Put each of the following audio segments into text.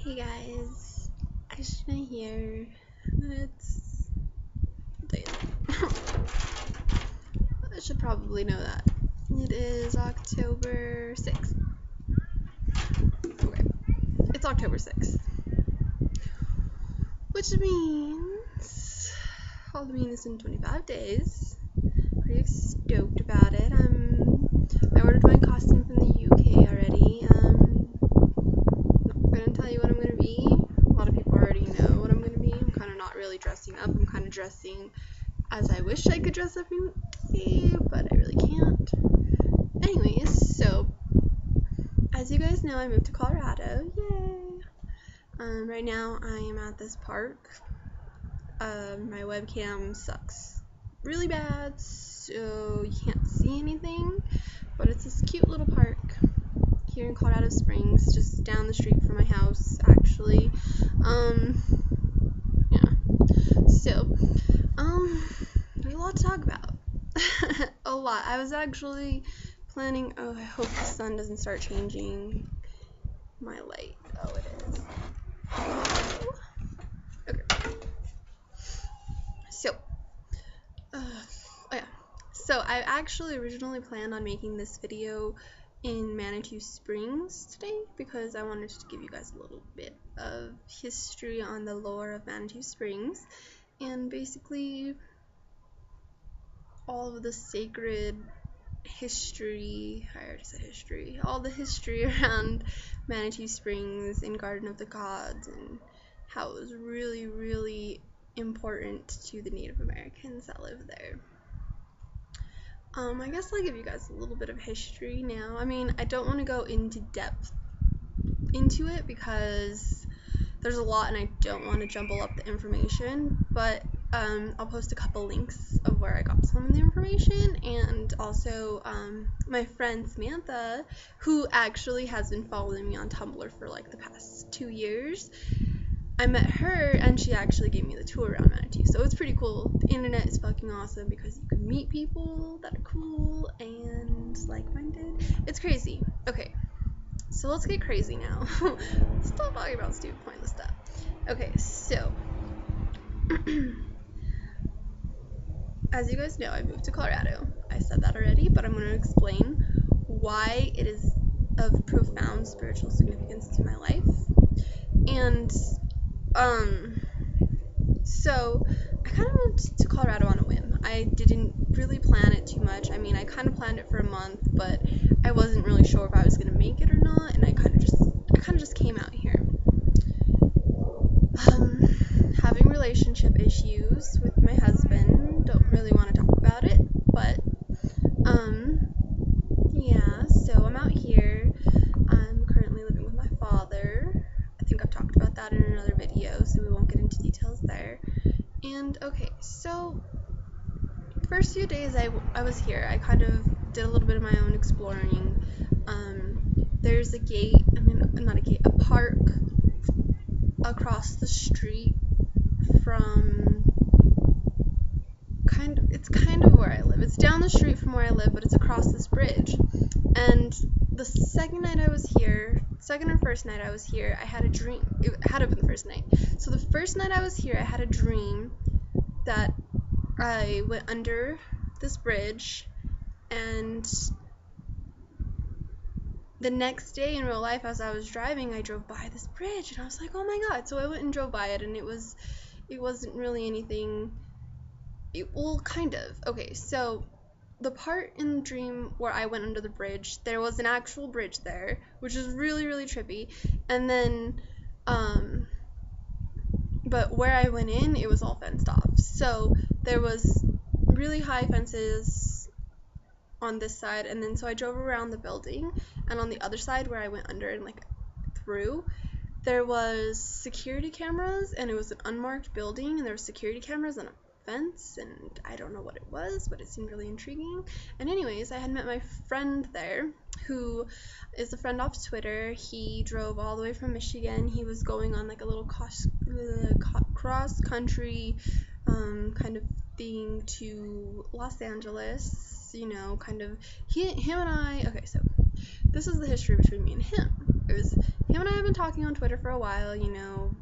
Hey guys, Ajna here. It's I should probably know that. It is October 6th. Okay, it's October 6th. Which means Halloween is in 25 days. Pretty stoked about it. I ordered my costume from the UK already. Not gonna tell you what I'm gonna be. A lot of people already know what I'm gonna be. I'm kind of not really dressing up. I'm kind of dressing as I wish I could dress up in but I really can't. Anyways, so as you guys know, I moved to Colorado. Yay! Right now I am at this park. My webcam sucks really bad, so you can't see anything, but it's this cute little park here in Colorado Springs, just down the street from my house, actually. Yeah. So, there's a lot to talk about. A lot. I was actually planning. Oh, I hope the sun doesn't start changing my light. Oh, it is. Okay. So, oh yeah. So I actually originally planned on making this video in Manitou Springs today because I wanted to give you guys a little bit of history on the lore of Manitou Springs and basically all of the sacred history, I already said history, all the history around Manitou Springs and Garden of the Gods and how it was really, really important to the Native Americans that live there. I guess I'll give you guys a little bit of history now. I mean, I don't want to go into depth into it because there's a lot and I don't want to jumble up the information, but I'll post a couple links of where I got some of the information, and also my friend Samantha, who actually has been following me on Tumblr for like the past 2 years. I met her and she actually gave me the tour around Manitou, so it's pretty cool. The internet is fucking awesome because you can meet people that are cool and like-minded. It's crazy. Okay, so let's get crazy now. Stop talking about stupid pointless stuff. Okay, so as you guys know, I moved to Colorado. I said that already, but I'm going to explain why it is of profound spiritual significance to my life. And so I kind of moved to Colorado on a whim. I didn't really plan it too much. I mean, I kind of planned it for a month, but I wasn't really sure if I was going to make it or not, and I kind of just came out here. Having relationship issues with my husband, don't really want to talk about it, but yeah, so I'm out here. I'm currently living with my father. I think I've talked about that in another video, so we won't get into details there. And okay, so the first few days I was here, I kind of did a little bit of my own exploring. There's a gate, not a gate, a park across the street from it's kind of where I live. It's down the street from where I live, but it's across this bridge. And the second or first night I was here, I had a dream. It had to have been the first night. So the first night I was here, I had a dream that I went under this bridge, and the next day in real life, as I was driving, I drove by this bridge, and I was like, oh my god. So I went and drove by it, and it wasn't really anything. Well, kind of. Okay, so the part in the dream where I went under the bridge, there was an actual bridge there, which is really, really trippy. And then, but where I went in, it was all fenced off. So there was really high fences on this side, and then so I drove around the building, and on the other side where I went under and like through, there was security cameras, and it was an unmarked building, and there were security cameras and a fence, and I don't know what it was, but it seemed really intriguing. And anyways, I had met my friend there, who is a friend off Twitter. He drove all the way from Michigan. He was going on like a little cross country kind of thing to Los Angeles, you know, kind of him and I. Okay, so this is the history between me and him. it was him and I have been talking on Twitter for a while, you know.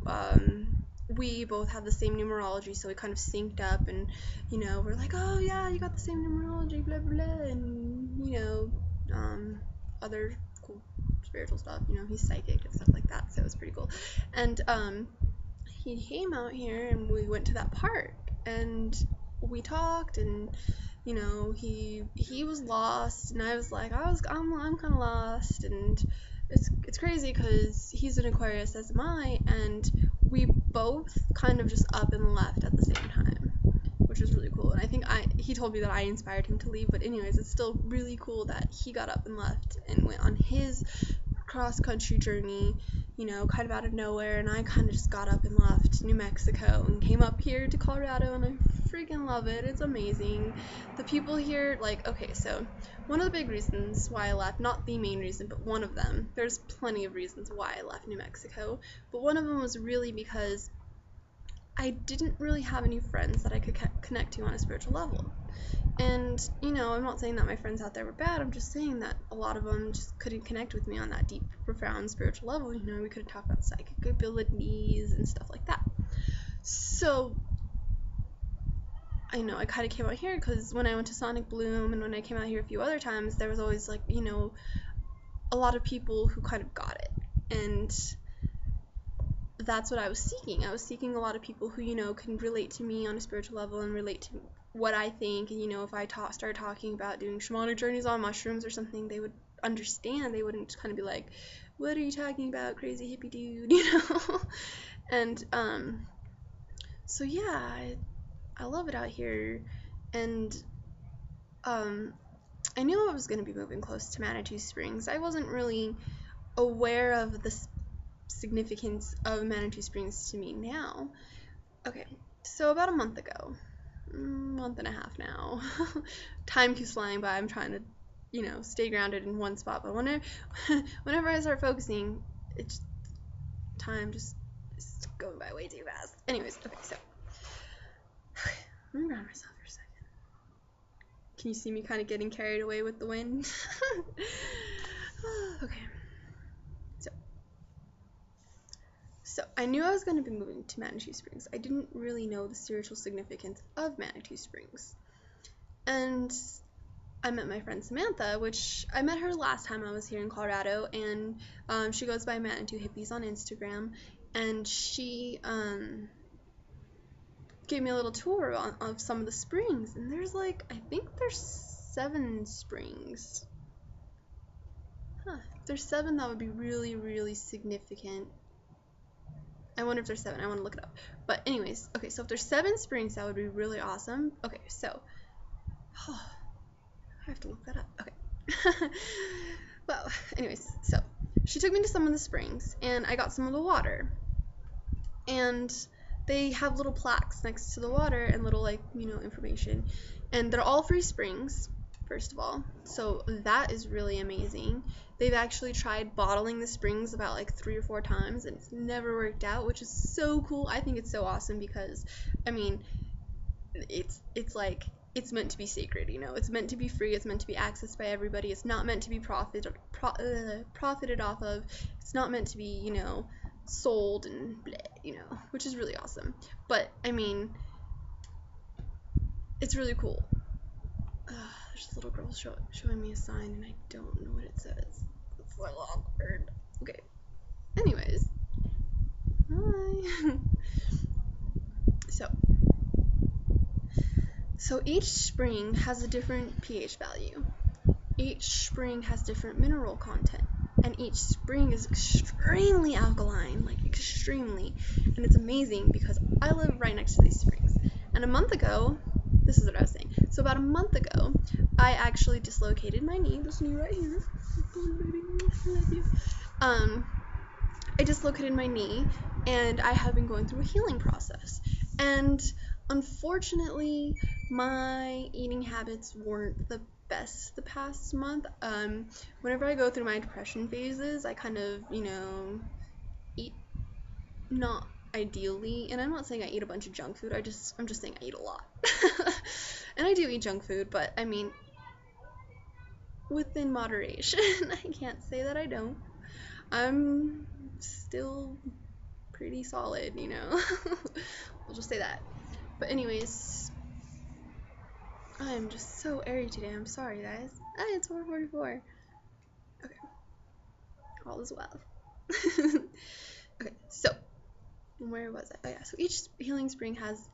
We both have the same numerology, so we kind of synced up, and, you know, we're like, oh yeah, you got the same numerology, blah blah blah, and, you know, other cool spiritual stuff, you know, he's psychic and stuff like that, so it was pretty cool. And he came out here and we went to that park and we talked, and, you know, he was lost and I was like, I'm kind of lost, and it's crazy because he's an Aquarius, as am I, and we both kind of just up and left at the same time, which was really cool. And I think he told me that I inspired him to leave, but anyways, it's still really cool that he got up and left and went on his cross-country journey, you know, kind of out of nowhere, and I kind of just got up and left New Mexico and came up here to Colorado, and I freaking love it. It's amazing. The people here, like, okay, so one of the big reasons why I left, not the main reason, but one of them, there's plenty of reasons why I left New Mexico, but one of them was really because I didn't really have any friends that I could connect to on a spiritual level. And, you know, I'm not saying that my friends out there were bad, I'm just saying that a lot of them just couldn't connect with me on that deep, profound spiritual level. You know, we could talk about psychic abilities and stuff like that. So, I know I kind of came out here because when I went to Sonic Bloom and when I came out here a few other times, there was always, like, you know, a lot of people who kind of got it. And that's what I was seeking. I was seeking a lot of people who, you know, can relate to me on a spiritual level and relate to what I think, and, you know, if I start talking about doing shamanic journeys on mushrooms or something, they would understand. They wouldn't just kind of be like, what are you talking about, crazy hippie dude, you know? And so yeah, I love it out here. And I knew I was going to be moving close to Manitou Springs. I wasn't really aware of the significance of Manitou Springs to me now. Okay, so about a month ago, month and a half now, time keeps flying by. I'm trying to, you know, stay grounded in one spot, but whenever I start focusing, it's time just is going by way too fast. Anyways, okay, so let me ground myself for a second. Can you see me kind of getting carried away with the wind? Okay. So I knew I was going to be moving to Manitou Springs. I didn't really know the spiritual significance of Manitou Springs. And I met my friend Samantha, which I met her last time I was here in Colorado, and she goes by Manitou Hippies on Instagram, and she gave me a little tour of some of the springs, and there's like, I think there's 7 springs. If there's 7, that would be really, really significant. I wonder if there's 7. I want to look it up. But anyways, okay, so if there's 7 springs, that would be really awesome. Okay, so I have to look that up. Okay. Well, anyways, so she took me to some of the springs, and I got some of the water. And they have little plaques next to the water and little, like, you know, information. And they're all free springs, first of all. So that is really amazing. They've actually tried bottling the springs about like 3 or 4 times, and it's never worked out, which is so cool. I think it's so awesome because, I mean, it's like, it's meant to be sacred, you know. It's meant to be free. It's meant to be accessed by everybody. It's not meant to be profited off of. It's not meant to be, you know, sold and bleh, you know, which is really awesome. But I mean, it's really cool. There's a little girl showing me a sign, and I don't know what it says. It's so awkward. Okay. Anyways, hi. So each spring has a different pH value. Each spring has different mineral content, and each spring is extremely alkaline, like extremely, and it's amazing because I live right next to these springs. And a month ago, this is what I was saying. So about a month ago, I actually dislocated my knee. This knee right here. I dislocated my knee, and I have been going through a healing process. And unfortunately, my eating habits weren't the best the past month. Whenever I go through my depression phases, I kind of, you know, eat not ideally, and I'm not saying I eat a bunch of junk food, I'm just saying I eat a lot. And I do eat junk food, but I mean, within moderation. I can't say that I don't. I'm still pretty solid, you know. We'll just say that. But anyways, I am just so airy today. I'm sorry, guys. It's 4:44. Okay, all is well. Okay, so where was I? Oh yeah, so each healing spring has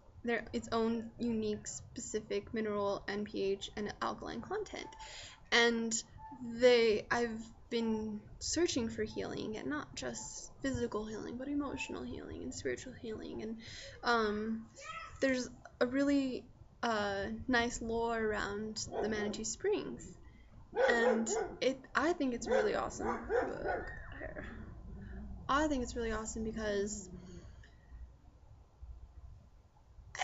its own unique specific mineral and pH and alkaline content. And I've been searching for healing, and not just physical healing, but emotional healing and spiritual healing. And there's a really nice lore around the Manitou Springs, and I think it's really awesome. Look here. I think it's really awesome because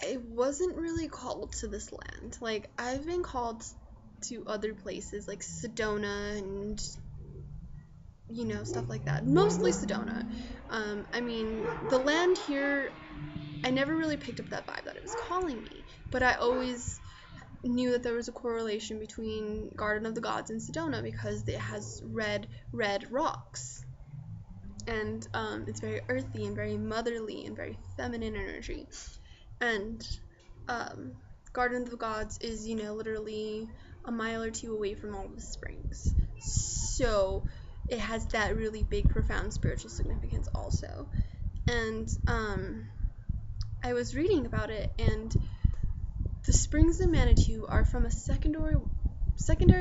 I wasn't really called to this land. Like, I've been called to other places like Sedona and, you know, stuff like that. Mostly Sedona. I mean, the land here, I never really picked up that vibe that it was calling me, but I always knew that there was a correlation between Garden of the Gods and Sedona because it has red rocks. And it's very earthy and very motherly and very feminine energy. And Garden of the Gods is, you know, literally a mile or two away from all the springs. So it has that really big, profound spiritual significance also. And I was reading about it, and the springs in Manitou are from a secondary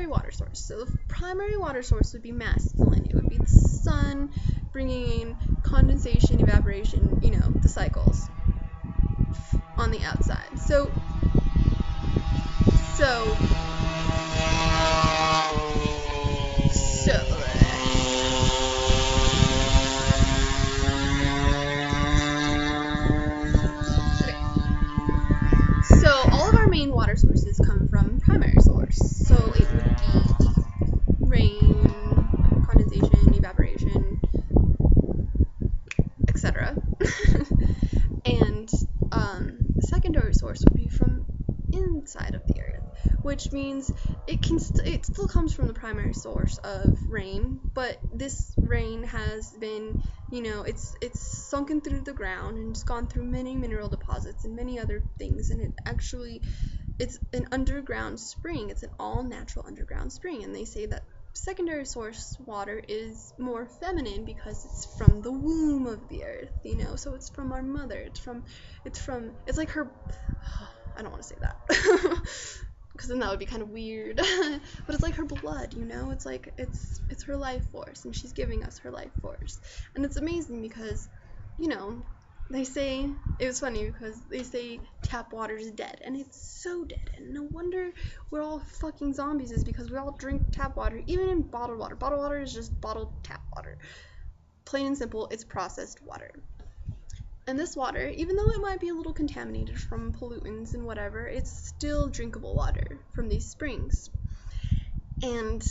water source. So the primary water source would be masculine. It would be the sun bringing in condensation, evaporation, you know, the cycles on the outside. So all of our main water sources come from primary source. So it would be rain, condensation, evaporation, etc. And secondary source would be from inside of the earth, which means it still comes from the primary source of rain, but this rain has been, you know, it's sunken through the ground and it's gone through many mineral deposits and many other things, and it's an underground spring. It's an all natural underground spring, and they say that secondary source water is more feminine because it's from the womb of the earth, you know, so it's from our mother. It's like her, I don't want to say that because then that would be kind of weird, but it's like her blood, you know. It's like it's her life force, and she's giving us her life force. And it's amazing because, you know, they say, it was funny because they say tap water is dead, and it's so dead, and no wonder we're all fucking zombies, is because we all drink tap water, even in bottled water. Bottled water is just bottled tap water. Plain and simple, it's processed water. And this water, even though it might be a little contaminated from pollutants and whatever, it's still drinkable water from these springs. And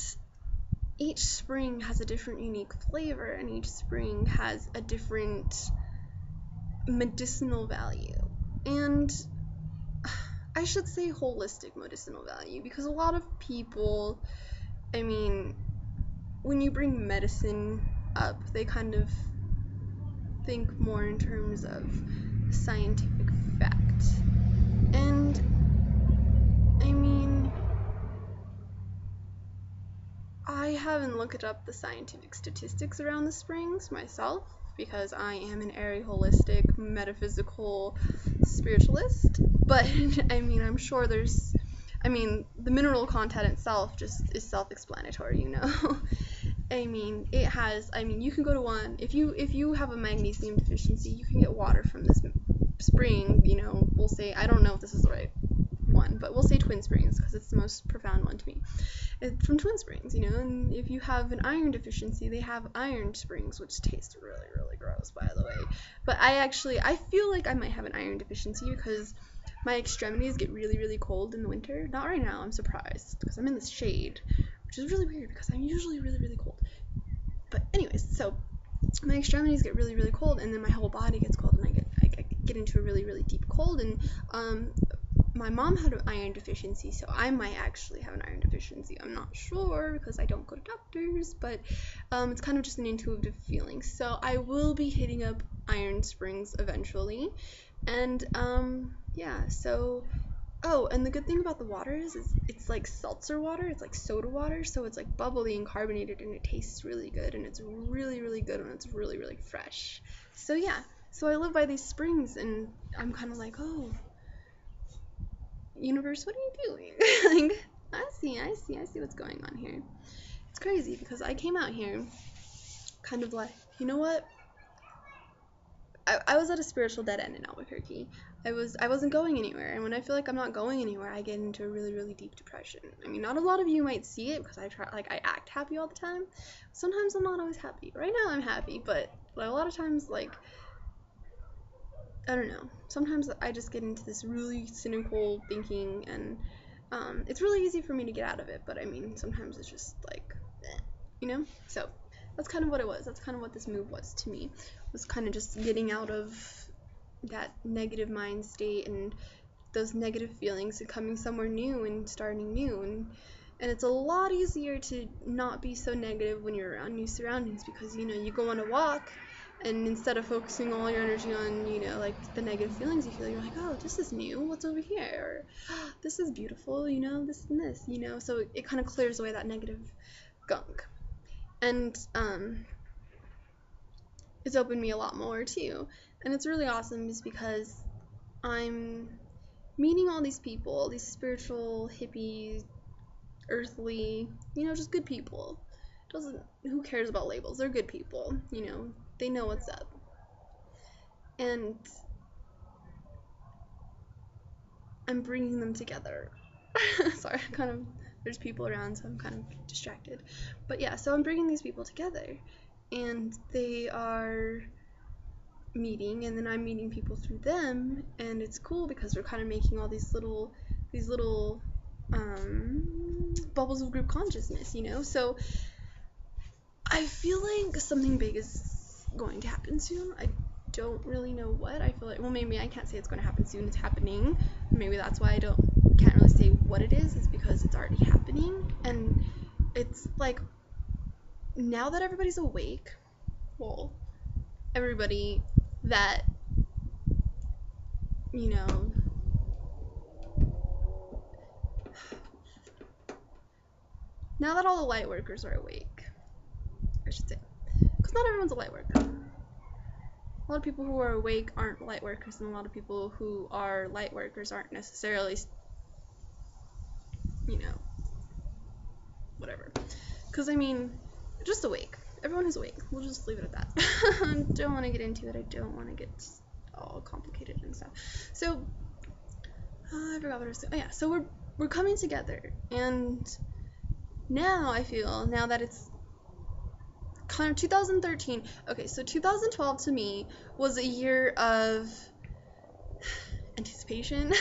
each spring has a different unique flavor, and each spring has a different medicinal value. And I should say holistic medicinal value, because a lot of people, I mean, when you bring medicine up, they kind of think more in terms of scientific fact. And I mean, I haven't looked up the scientific statistics around the springs myself, because I am an airy, holistic, metaphysical spiritualist. But I mean, I'm sure the mineral content itself just is self-explanatory, you know. I mean, you can go to one, if you have a magnesium deficiency, you can get water from this spring, you know. We'll say, I don't know if this is the right one, but we'll say Twin Springs because it's the most profound one to me. It's from Twin Springs, you know. And if you have an iron deficiency, they have iron springs, which taste really, really gross, by the way. But I feel like I might have an iron deficiency because my extremities get really, really cold in the winter. Not right now, I'm surprised, because I'm in the shade, which is really weird because I'm usually really, really cold. But anyways, so my extremities get really, really cold, and then my whole body gets cold, and I get into a really, really deep cold. And my mom had an iron deficiency, so I might actually have an iron deficiency. I'm not sure because I don't go to doctors, but it's kind of just an intuitive feeling. So I will be hitting up Iron Springs eventually, and yeah. So oh, and the good thing about the water is it's like seltzer water. It's like soda water, so it's like bubbly and carbonated, and it tastes really good, and it's really, really good when it's really, really fresh. So yeah, so I live by these springs, and I'm kind of like, oh, universe, what are you doing? Like, I see what's going on here. It's crazy because I came out here kind of like, you know what? I was at a spiritual dead end in Albuquerque. I wasn't going anywhere, and when I feel like I'm not going anywhere, I get into a really, really deep depression. I mean, not a lot of you might see it because I act happy all the time. Sometimes I'm not always happy. Right now I'm happy, but a lot of times, like, I don't know. Sometimes I just get into this really cynical thinking, and it's really easy for me to get out of it, but I mean, sometimes it's just like, you know? So that's kind of what it was. That's kind of what this move was to me. It was kind of just getting out of that negative mind state and those negative feelings and coming somewhere new and starting new, and it's a lot easier to not be so negative when you're around new surroundings because, you know, you go on a walk and instead of focusing all your energy on, you know, like the negative feelings you feel, you're like, oh, this is new, what's over here, or oh, this is beautiful, you know, this and this, you know, so it kind of clears away that negative gunk. And it's opened me a lot more too, and it's really awesome is because I'm meeting all these people, these spiritual, hippie, earthly, you know, just good people. Who cares about labels? They're good people, you know, they know what's up. And I'm bringing them together. Sorry, there's people around, so I'm kind of distracted. But yeah, so I'm bringing these people together, and they are meeting, and then I'm meeting people through them, and it's cool because we're kind of making all these little bubbles of group consciousness, you know. So I feel like something big is going to happen soon. I don't really know what. I feel like, well, maybe I can't say it's going to happen soon. It's happening. Maybe that's why I can't really say what it is because it's already happening. And it's like, now that everybody's awake, well, everybody that, you know, now that all the light workers are awake, I should say, because not everyone's a light worker. A lot of people who are awake aren't light workers, and a lot of people who are light workers aren't necessarily, you know, whatever. Because, I mean, just awake. Everyone is awake. We'll just leave it at that. I don't want to get into it. I don't want to get all complicated and stuff. So, I forgot what I was saying. Oh, yeah, so we're coming together, and now I feel, now that it's kind of 2013, okay, so 2012 to me was a year of anticipation.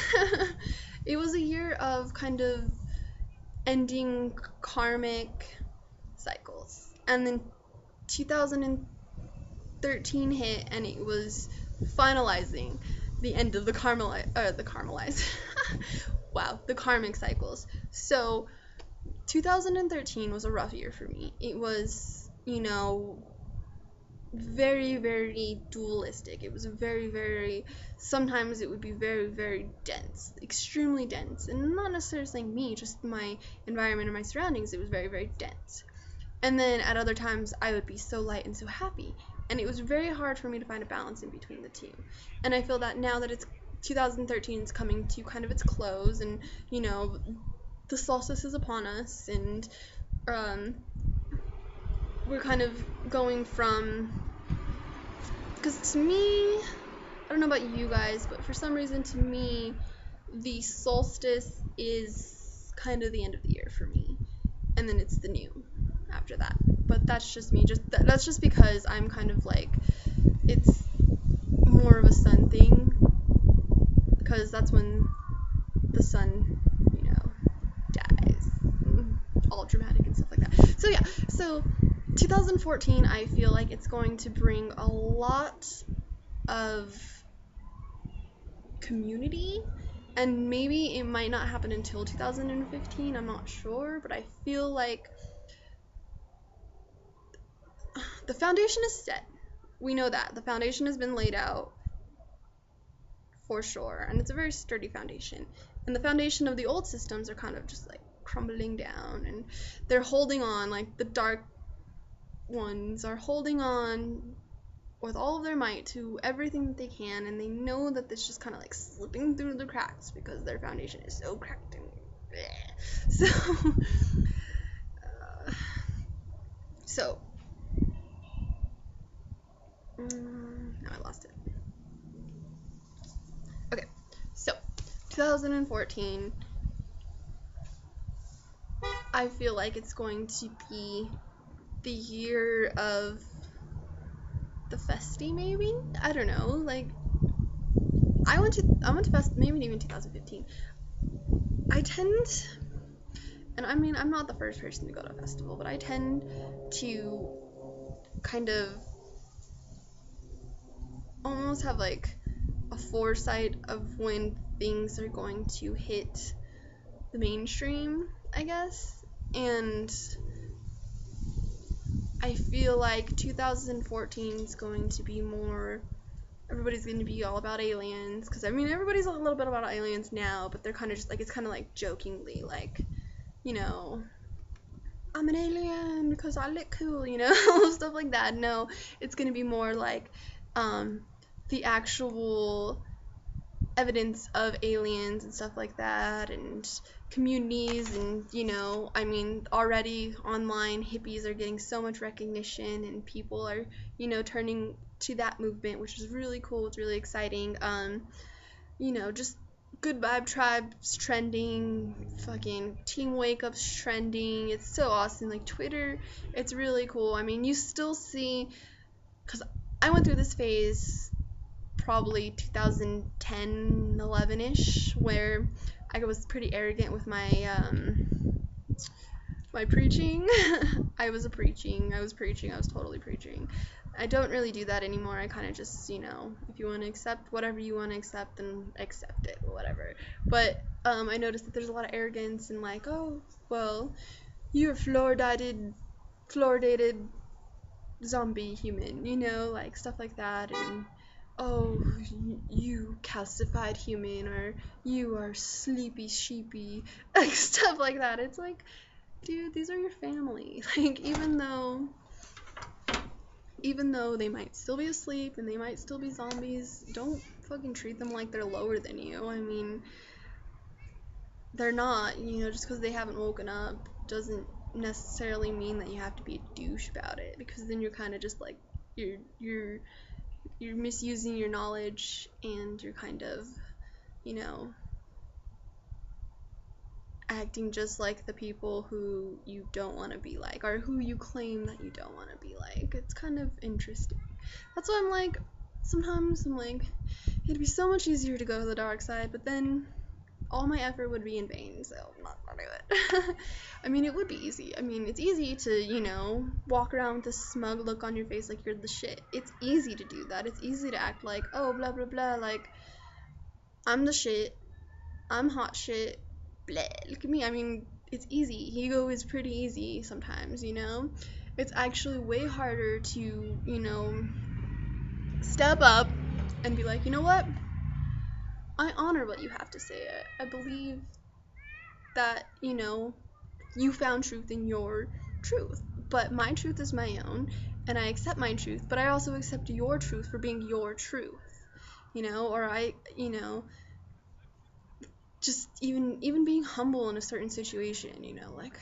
It was a year of kind of ending karmic cycles, and then 2013 hit, and it was finalizing the end of the the karmic cycles. So 2013 was a rough year for me. It was, you know, very, very dualistic. It was very, very, sometimes it would be very, very dense, extremely dense, and not necessarily saying me, just my environment and my surroundings. It was very, very dense. And then at other times I would be so light and so happy, and it was very hard for me to find a balance in between the two. And I feel that now that it's 2013 is coming to kind of its close, and, you know, the solstice is upon us, and we're kind of going from, because to me, I don't know about you guys, but for some reason to me, the solstice is kind of the end of the year for me, and then it's the new after that. But that's just me, that's just because I'm kind of like, it's more of a sun thing, because that's when the sun, you know, dies, all dramatic and stuff like that. So yeah, so 2014, I feel like it's going to bring a lot of community and maybe it might not happen until 2015, I'm not sure, but I feel like the foundation is set. We know that. The foundation has been laid out for sure, and it's a very sturdy foundation. And the foundation of the old systems are kind of just like crumbling down, and they're holding on, like the dark ones are holding on with all of their might to everything that they can, and they know that it's just kind of like slipping through the cracks because their foundation is so cracked and bleh. So now I lost it. Okay, so 2014, I feel like it's going to be the year of the festy, maybe? I don't know. Like, I went to fest, maybe even 2015. I tend, and I mean, I'm not the first person to go to a festival, but I tend to kind of almost have like a foresight of when things are going to hit the mainstream, I guess. And I feel like 2014 is going to be more, everybody's going to be all about aliens, because I mean, everybody's a little bit about aliens now, but they're kind of just like, it's kind of like jokingly, like, you know, I'm an alien because I look cool, you know, stuff like that. No, it's going to be more like the actual evidence of aliens and stuff like that, and communities, and you know, I mean, already online hippies are getting so much recognition, and people are, you know, turning to that movement, which is really cool. It's really exciting. You know, just good vibe tribes trending, fucking team wake ups trending. It's so awesome. Like Twitter, it's really cool. I mean, you still see, because I went through this phase probably 2010, 11ish, where I was pretty arrogant with my my preaching. I was preaching. I was totally preaching. I don't really do that anymore. I kind of just, you know, if you want to accept whatever you want to accept, then accept it, whatever. But I noticed that there's a lot of arrogance and like, oh, well, you're fluoridated zombie human, you know, like stuff like that, and oh, you calcified human, or you are sleepy sheepy, like stuff like that. It's like, dude, these are your family. Like, even though they might still be asleep and they might still be zombies, don't fucking treat them like they're lower than you. I mean, they're not, you know, just because they haven't woken up doesn't necessarily mean that you have to be a douche about it, because then you're kind of just like, you're misusing your knowledge, and you're kind of, you know, acting just like the people who you don't want to be like, or who you claim that you don't want to be like. It's kind of interesting. That's why I'm like, sometimes I'm like, it'd be so much easier to go to the dark side, but then all my effort would be in vain, so I'm not gonna do it. I mean, it would be easy. I mean, it's easy to, you know, walk around with a smug look on your face like you're the shit. It's easy to do that. It's easy to act like, oh, blah, blah, blah, like, I'm the shit, I'm hot shit, blah, look at me. I mean, it's easy. Ego is pretty easy sometimes, you know? It's actually way harder to, you know, step up and be like, you know what? I honor what you have to say. I believe that, you know, you found truth in your truth, but my truth is my own, and I accept my truth, but I also accept your truth for being your truth, you know, or I, you know, just even being humble in a certain situation, you know, like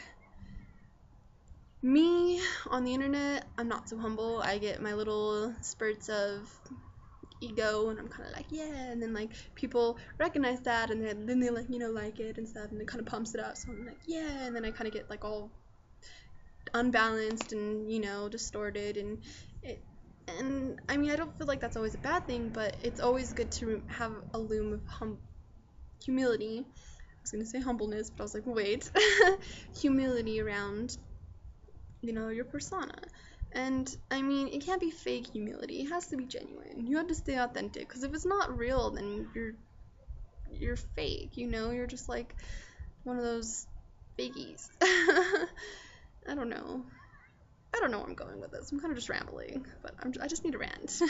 me on the internet, I'm not so humble. I get my little spurts of ego, and I'm kind of like, yeah, and then like people recognize that, and then they like, you know, like it and stuff, and it kind of pumps it up, so I'm like, yeah, and then I kind of get like all unbalanced and, you know, distorted, and I mean, I don't feel like that's always a bad thing, but it's always good to have a loom of humility. I was gonna say humbleness, but I was like, wait, humility around, you know, your persona. And I mean, it can't be fake humility. It has to be genuine. You have to stay authentic, because if it's not real, then you're you're fake, you know? You're just like one of those fakies. I don't know. I don't know where I'm going with this. I'm kind of just rambling, but I just need to rant.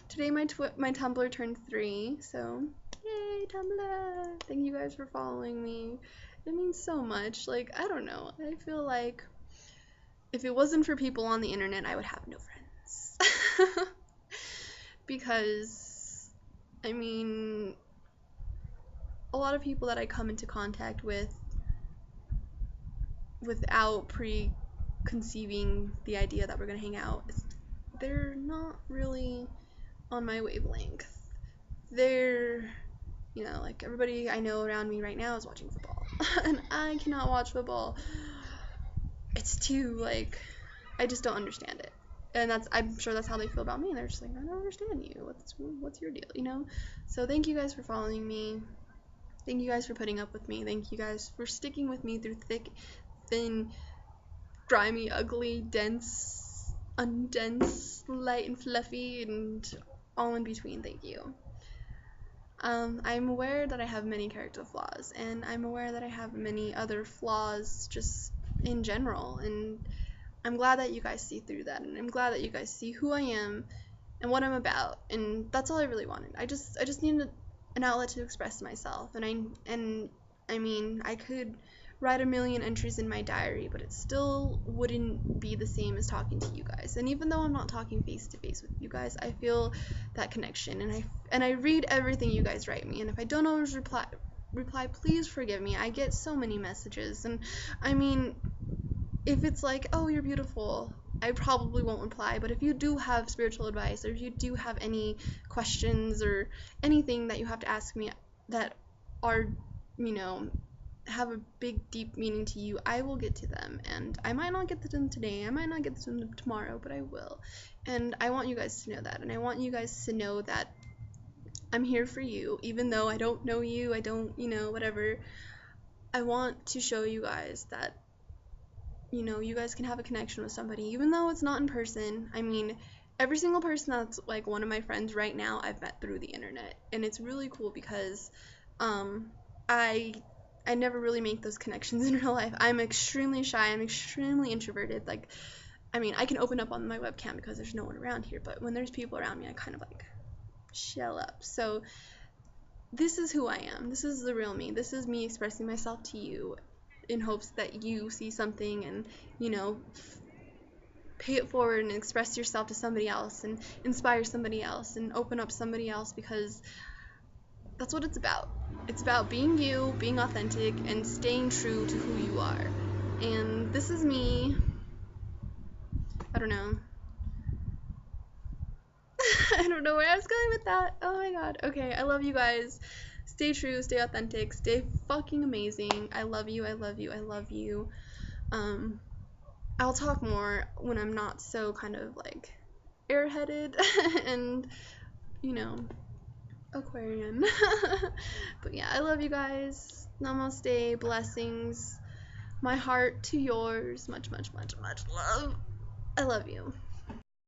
Today my Tumblr turned 3, so yay, Tumblr! Thank you guys for following me. It means so much. Like, I don't know. I feel like if it wasn't for people on the internet, I would have no friends. Because, I mean, a lot of people that I come into contact with without preconceiving the idea that we're gonna hang out, they're not really on my wavelength. They're, you know, like everybody I know around me right now is watching football, and I cannot watch football. It's too, like, I just don't understand it. And I'm sure that's how they feel about me. They're just like, I don't understand you. What's your deal, you know? So thank you guys for following me. Thank you guys for putting up with me. Thank you guys for sticking with me through thick, thin, grimy, ugly, dense, undense, light and fluffy, and all in between. Thank you. I'm aware that I have many character flaws, and I'm aware that I have many other flaws just in general, and I'm glad that you guys see through that, and I'm glad that you guys see who I am and what I'm about, and that's all I really wanted. I just needed an outlet to express myself, and I mean, I could write a million entries in my diary, but it still wouldn't be the same as talking to you guys. And even though I'm not talking face to face with you guys, I feel that connection, and I read everything you guys write me, and if I don't always reply, please forgive me. I get so many messages, and I mean, if it's like, oh, you're beautiful, I probably won't reply. But if you do have spiritual advice, or if you do have any questions or anything that you have to ask me that are, you know, have a big deep meaning to you, I will get to them. And I might not get to them today, I might not get to them tomorrow, but I will. And I want you guys to know that, and I want you guys to know that I'm here for you, even though I don't know you, I don't, you know, whatever. I want to show you guys that, you know, you guys can have a connection with somebody, even though it's not in person. I mean, every single person that's like one of my friends right now, I've met through the internet, and it's really cool because I never really make those connections in real life. I'm extremely shy. I'm extremely introverted. Like, I mean, I can open up on my webcam because there's no one around here, but when there's people around me, I kind of like shell up. So this is who I am. This is the real me. This is me expressing myself to you in hopes that you see something and, you know, pay it forward and express yourself to somebody else and inspire somebody else and open up somebody else, because that's what it's about. It's about being you, being authentic, and staying true to who you are. And this is me. I don't know. I don't know where I was going with that. Oh my god. Okay, I love you guys. Stay true, stay authentic, stay fucking amazing. I love you, I love you, I love you. I'll talk more when I'm not so kind of like airheaded and, you know, Aquarian. But yeah, I love you guys. Namaste, blessings. My heart to yours. Much, much, much, much love. I love you.